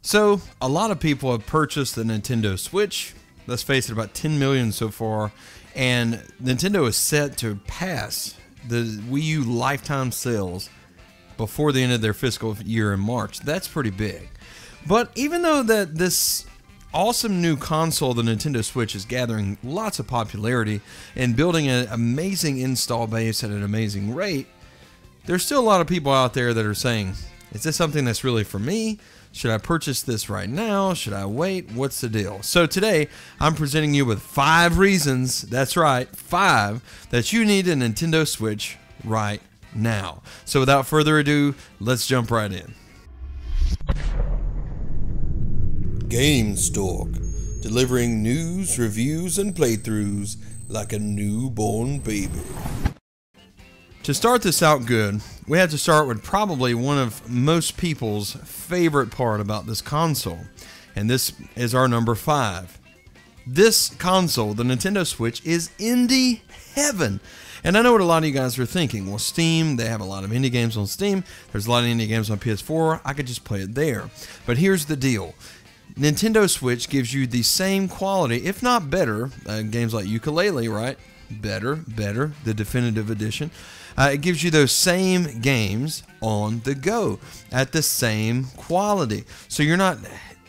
So, a lot of people have purchased the Nintendo Switch. Let's face it, about 10 million so far. And Nintendo is set to pass the Wii U lifetime sales before the end of their fiscal year in March. That's pretty big. But even though that this awesome new console, the Nintendo Switch, is gathering lots of popularity and building an amazing install base at an amazing rate, there's still a lot of people out there that are saying, is this something that's really for me? Should I purchase this right now? Should I wait? What's the deal? So today, I'm presenting you with 5 reasons, that's right, 5, that you need a Nintendo Switch right now. So without further ado, let's jump right in. Gamestork, delivering news, reviews, and playthroughs like a newborn baby. To start this out good, we have to start with probably one of most people's favorite part about this console, and this is our number 5. This console, the Nintendo Switch, is indie heaven. And I know what a lot of you guys are thinking. Well, Steam, they have a lot of indie games on Steam. There's a lot of indie games on PS4. I could just play it there. But here's the deal. Nintendo Switch gives you the same quality, if not better, games like Ukulele, right? Better, the definitive edition. It gives you those same games on the go at the same quality. So you're not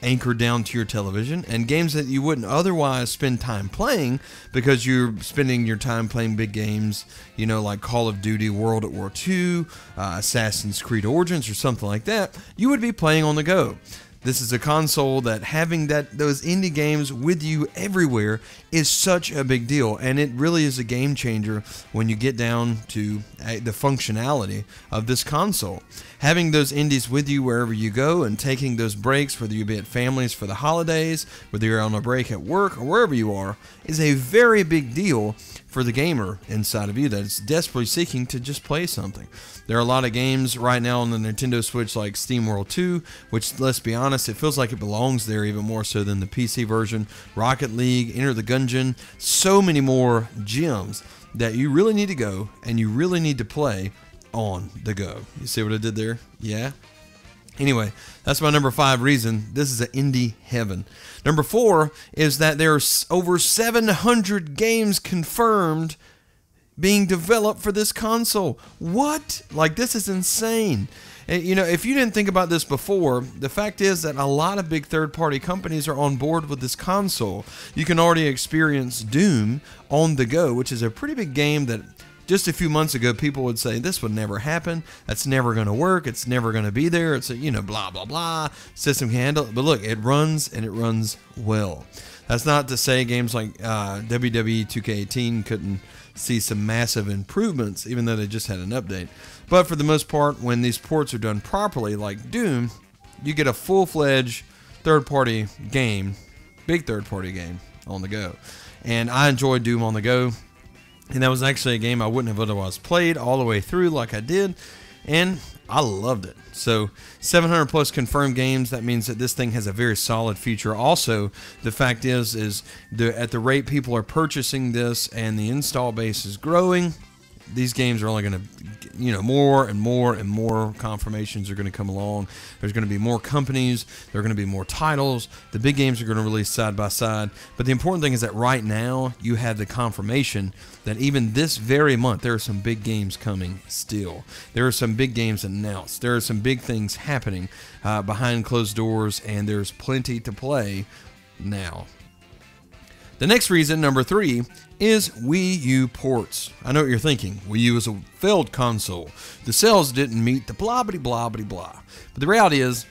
anchored down to your television, and games that you wouldn't otherwise spend time playing because you're spending your time playing big games, you know, like Call of Duty World at War II, Assassin's Creed Origins, or something like that, you would be playing on the go. This is a console that having those indie games with you everywhere is such a big deal, and it really is a game changer when you get down to the functionality of this console. Having those indies with you wherever you go and taking those breaks, whether you be at families for the holidays, whether you're on a break at work or wherever you are, is a very big deal for the gamer inside of you that is desperately seeking to just play something. There are a lot of games right now on the Nintendo Switch like SteamWorld 2, which, let's be honest, it feels like it belongs there even more so than the PC version. Rocket League, Enter the Gungeon, so many more gems that you really need to go and you really need to play on the go. You see what I did there? Yeah? Anyway, that's my number 5 reason. This is an indie heaven. Number 4 is that there's over 700 games confirmed being developed for this console. What? Like, this is insane. And, you know, if you didn't think about this before, the fact is that a lot of big third-party companies are on board with this console. You can already experience Doom on the go, which is a pretty big game that just a few months ago, people would say, this would never happen. That's never going to work. It's never going to be there. It's a, you know, blah, blah, blah. System can handle it. But look, it runs, and it runs well. That's not to say games like WWE 2K18 couldn't see some massive improvements, even though they just had an update. But for the most part, when these ports are done properly, like Doom, you get a full-fledged third-party game, big third-party game on the go. And I enjoyed Doom on the go. And that was actually a game I wouldn't have otherwise played all the way through like I did, and I loved it. So 700 plus confirmed games, that means that this thing has a very solid future. Also, the fact is at the rate people are purchasing this and the install base is growing, these games are only going to, you know, more and more and more confirmations are going to come along. There's going to be more companies. There are going to be more titles. The big games are going to release side by side. But the important thing is that right now you have the confirmation that even this very month there are some big games coming still. There are some big games announced. There are some big things happening behind closed doors, and there's plenty to play now. The next reason, number 3, is Wii U ports. I know what you're thinking. Wii U is a failed console. The sales didn't meet the blah, blah, blah, blah, blah. But the reality is,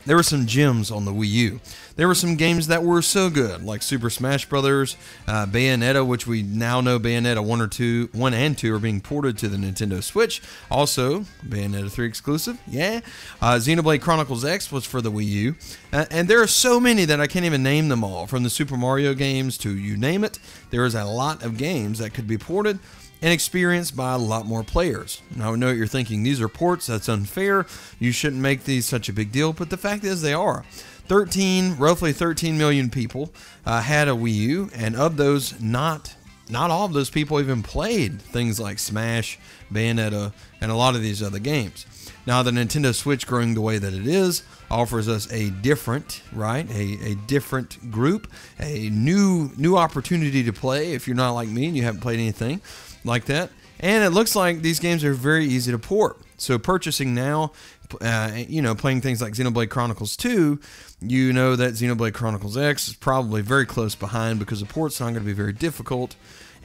there were some gems on the Wii U. There were some games that were so good, like Super Smash Bros., Bayonetta, which we now know Bayonetta 1 and 2 are being ported to the Nintendo Switch. Also, Bayonetta 3 exclusive, yeah. Xenoblade Chronicles X was for the Wii U. And there are so many that I can't even name them all, from the Super Mario games to you name it. There is a lot of games that could be ported and experienced by a lot more players. Now, I know what you're thinking. These are ports. That's unfair. You shouldn't make these such a big deal. But the fact is they are. Roughly 13 million people had a Wii U. And of those, not not all of those people even played things like Smash, Bayonetta, and a lot of these other games. Now, the Nintendo Switch, growing the way that it is, offers us a different, right? A different group, a new opportunity to play if you're not like me and you haven't played anything like that. And it looks like these games are very easy to port. So purchasing now, playing things like Xenoblade Chronicles 2, you know that Xenoblade Chronicles X is probably very close behind because the port's not going to be very difficult.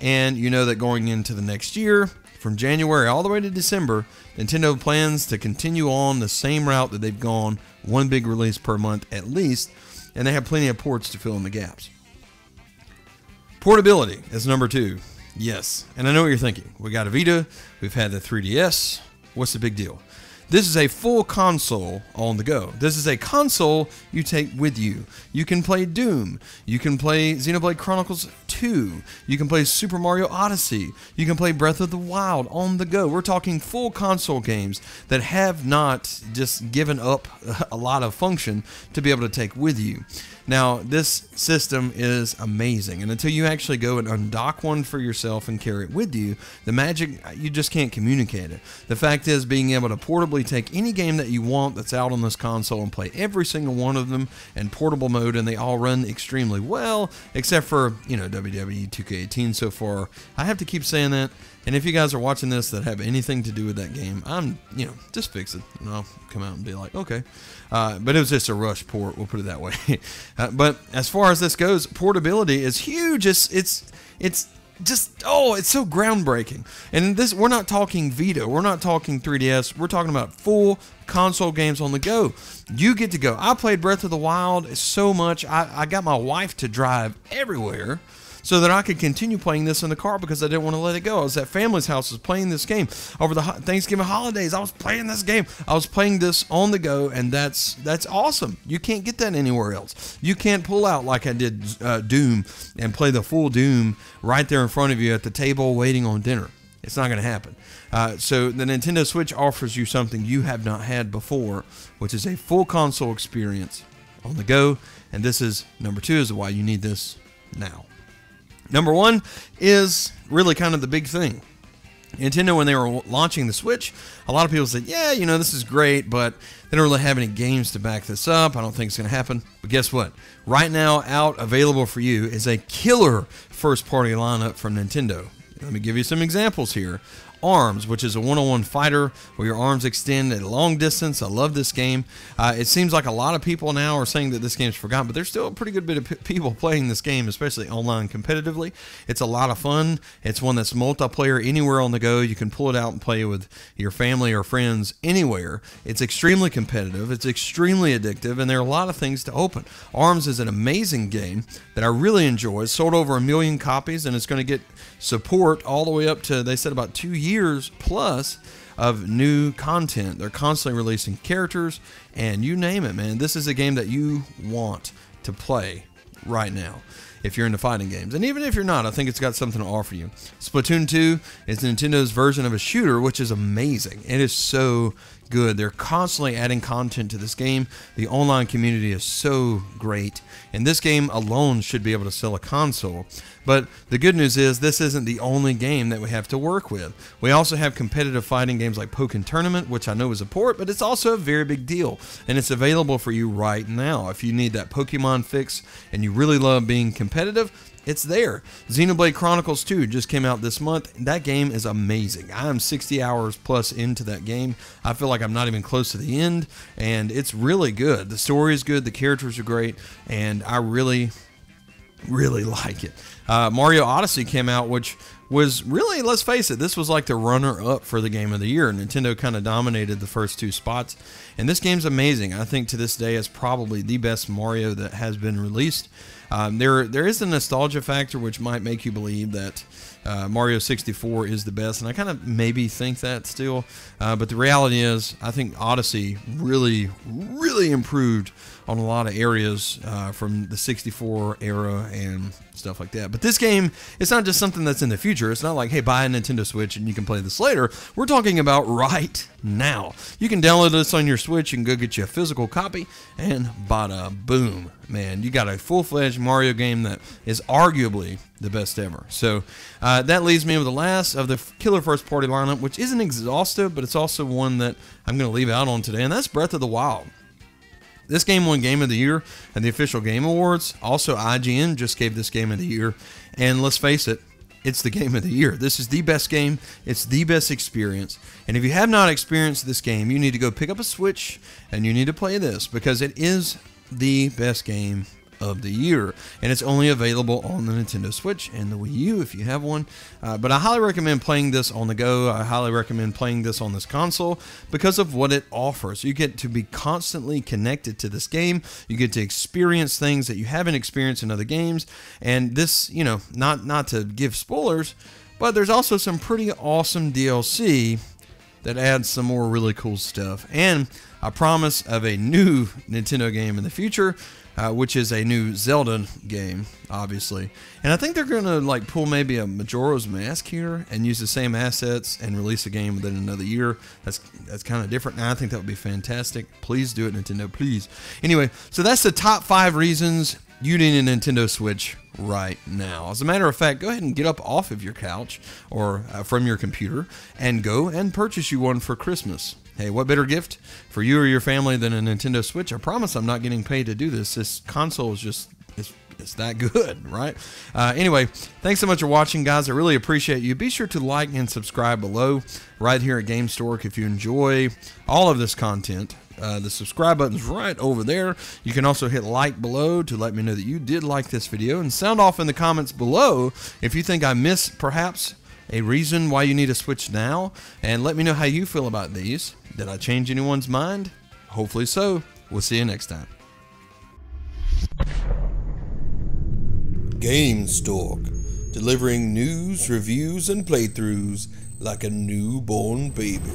And you know that going into the next year, from January all the way to December, Nintendo plans to continue on the same route that they've gone, one big release per month at least, and they have plenty of ports to fill in the gaps. Portability is number 2. Yes, and I know what you're thinking. We got a Vita, we've had the 3DS. What's the big deal? This is a full console on the go. This is a console you take with you. You can play Doom. You can play Xenoblade Chronicles 2. You can play Super Mario Odyssey. You can play Breath of the Wild on the go. We're talking full console games that have not just given up a lot of function to be able to take with you. Now, this system is amazing, and until you actually go and undock one for yourself and carry it with you, the magic, you just can't communicate it. The fact is, being able to portably take any game that you want that's out on this console and play every single one of them in portable mode, and they all run extremely well, except for, WWE 2K18 so far. I have to keep saying that. And if you guys are watching this that have anything to do with that game, just fix it. And I'll come out and be like, okay. But it was just a rush port, we'll put it that way. But as far as this goes, portability is huge. It's just, it's so groundbreaking. And this, we're not talking Vita, we're not talking 3DS, we're talking about full console games on the go. You get to go. I played Breath of the Wild so much, I got my wife to drive everywhere so that I could continue playing this in the car because I didn't want to let it go. I was at family's house, playing this game. Over the Thanksgiving holidays, I was playing this game. I was playing this on the go, and that's awesome. You can't get that anywhere else. You can't pull out like I did Doom and play the full Doom right there in front of you at the table waiting on dinner. It's not going to happen. So the Nintendo Switch offers you something you have not had before, which is a full console experience on the go, and this is number 2 is why you need this now. Number 1 is really kind of the big thing. Nintendo, when they were launching the Switch, a lot of people said, yeah, this is great, but they don't really have any games to back this up. I don't think it's going to happen. But guess what? Right now, out available for you is a killer first-party lineup from Nintendo. Let me give you some examples here. ARMS, which is a one-on-one fighter where your arms extend at a long distance. I love this game. It seems like a lot of people now are saying that this game's forgotten, but there's still a pretty good bit of people playing this game, especially online competitively. It's a lot of fun. It's one that's multiplayer anywhere on the go. You can pull it out and play with your family or friends anywhere. It's extremely competitive. It's extremely addictive, and there are a lot of things to open. ARMS is an amazing game that I really enjoy. It's sold over 1 million copies, and it's going to get support all the way up to, they said, about 2 years plus of new content. They're constantly releasing characters, and you name it, man. This is a game that you want to play right now if you're into fighting games. And even if you're not, I think it's got something to offer you. Splatoon 2 is Nintendo's version of a shooter, which is amazing. It is so good. They're constantly adding content to this game. The online community is so great, and this game alone should be able to sell a console. But the good news is this isn't the only game that we have to work with. We also have competitive fighting games like Pokken Tournament, which I know is a port, but it's also a very big deal, and it's available for you right now. If you need that Pokemon fix and you really love being competitive, it's there. Xenoblade Chronicles 2 just came out this month. That game is amazing. I'm 60 hours plus into that game. I feel like I'm not even close to the end, and it's really good. The story is good, the characters are great, and I really like it. Mario Odyssey came out, which was really, let's face it, this was like the runner-up for the game of the year. Nintendo kind of dominated the first 2 spots, and this game's amazing. I think to this day it's probably the best Mario that has been released. There is a nostalgia factor which might make you believe that Mario 64 is the best, and I kind of maybe think that still, but the reality is I think Odyssey really improved on a lot of areas from the 64 era and stuff like that. But this game, it's not just something that's in the future. It's not like, hey, buy a Nintendo Switch and you can play this later. We're talking about right now. You can download this on your Switch and go get you a physical copy, and bada boom. man, you got a full-fledged Mario game that is arguably the best ever. So that leaves me with the last of the killer first-party lineup, which isn't exhaustive, but it's also one that I'm going to leave out on today, and that's Breath of the Wild. This game won Game of the Year at the official Game Awards. Also, IGN just gave this Game of the Year, and let's face it, it's the Game of the Year. This is the best game. It's the best experience. And if you have not experienced this game, you need to go pick up a Switch and you need to play this because it is the best game of the year. And it's only available on the Nintendo Switch and the Wii U if you have one. But I highly recommend playing this on the go. I highly recommend playing this on this console because of what it offers. You get to be constantly connected to this game. You get to experience things that you haven't experienced in other games. And this, you know, not to give spoilers, but there's also some pretty awesome DLC that adds some more really cool stuff. And a promise of a new Nintendo game in the future, which is a new Zelda game, obviously. And I think they're going to like pull maybe a Majora's Mask here and use the same assets and release a game within another year. That's kind of different. And I think that would be fantastic. Please do it, Nintendo, please. Anyway, so that's the top 5 reasons you need a Nintendo Switch right now. As a matter of fact, go ahead and get up off of your couch or from your computer and go and purchase you one for Christmas. Hey, what better gift for you or your family than a Nintendo Switch? I promise I'm not getting paid to do this. This console is just, it's that good, right? Anyway, thanks so much for watching, guys. I really appreciate you. Be sure to like and subscribe below right here at Gamestork if you enjoy all of this content. The subscribe button's right over there. You can also hit like below to let me know that you did like this video, and sound off in the comments below if you think I missed perhaps a reason why you need a Switch now, and let me know how you feel about these. Did I change anyone's mind? Hopefully so. We'll see you next time. Gamestork, delivering news, reviews, and playthroughs like a newborn baby.